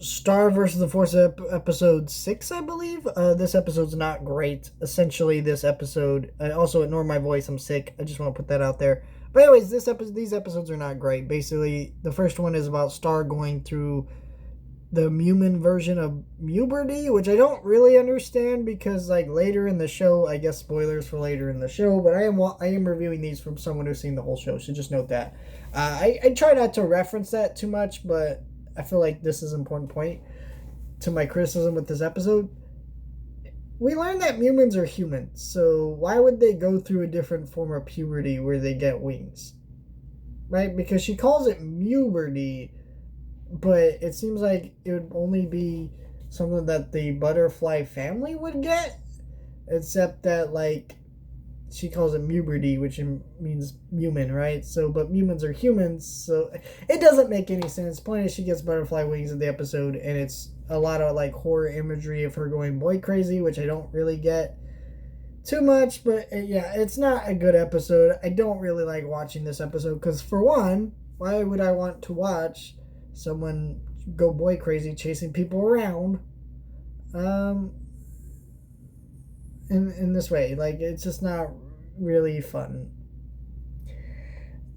Star versus the Force episode 6, I believe. This episode's not great. Essentially, this episode. Also, ignore my voice. I'm sick. I just want to put that out there. But anyways, these episodes are not great. Basically, the first one is about Star going through the Mumin version of puberty, which I don't really understand because like later in the show, I guess spoilers for later in the show, but I am reviewing these from someone who's seen the whole show, so just note that. I try not to reference that too much, but I feel like this is an important point to my criticism with this episode. We learned that humans are humans, so why would they go through a different form of puberty where they get wings? Right? Because she calls it puberty, but it seems like it would only be something that the butterfly family would get, except that like she calls it puberty, which means human, right? So, but humans are humans, so it doesn't make any sense. Point is, she gets butterfly wings in the episode, and it's a lot of like horror imagery of her going boy crazy, which I don't really get too much. But yeah, it's not a good episode. I don't really like watching this episode because, for one, why would I want to watch someone go boy crazy chasing people around? Um, in this way. Like, it's just not really fun.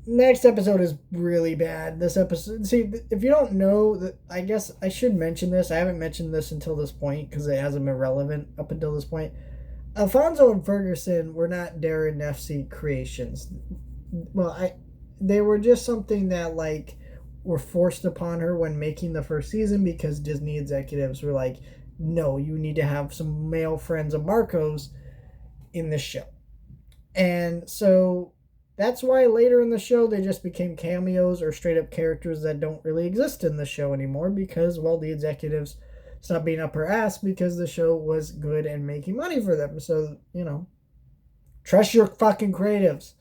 Next episode is really bad. This episode, see, if you don't know, I guess I should mention this. I haven't mentioned this until this point because it hasn't been relevant up until this point. Alfonso and Ferguson were not Darren FC creations. Well, they were just something that like were forced upon her when making the first season because Disney executives were like, no, you need to have some male friends of Marco's in the show. And so that's why later in the show they just became cameos or straight up characters that don't really exist in the show anymore because, well, the executives stopped being up her ass because the show was good and making money for them. So, trust your fucking creatives.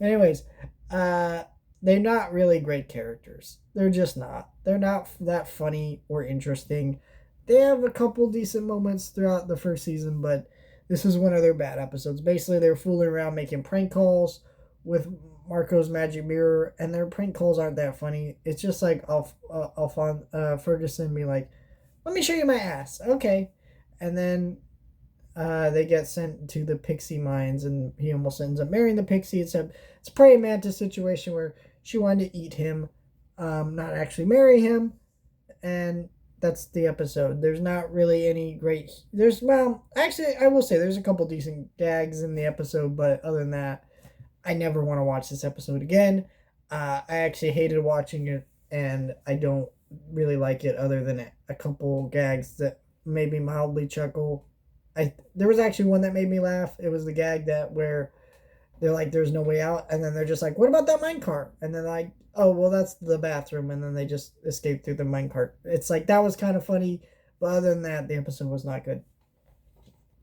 Anyways, they're not really great characters. They're just not. They're not that funny or interesting. They have a couple decent moments throughout the first season, but this is one of their bad episodes. Basically, they're fooling around making prank calls with Marco's magic mirror, and their prank calls aren't that funny. It's just like Ferguson be like, "Let me show you my ass." Okay, and then they get sent to the pixie mines, and he almost ends up marrying the pixie. It's a praying mantis situation where she wanted to eat him, not actually marry him, and that's the episode. There's not really any great. Actually, I will say there's a couple decent gags in the episode, but other than that, I never want to watch this episode again. I actually hated watching it, and I don't really like it other than a couple gags that made me mildly chuckle. There was actually one that made me laugh. It was the gag that where they're like, "There's no way out," and then they're just like, "What about that minecart?" And then like, "Oh, well, that's the bathroom," and then they just escape through the minecart. It's like that was kind of funny, but other than that, the episode was not good.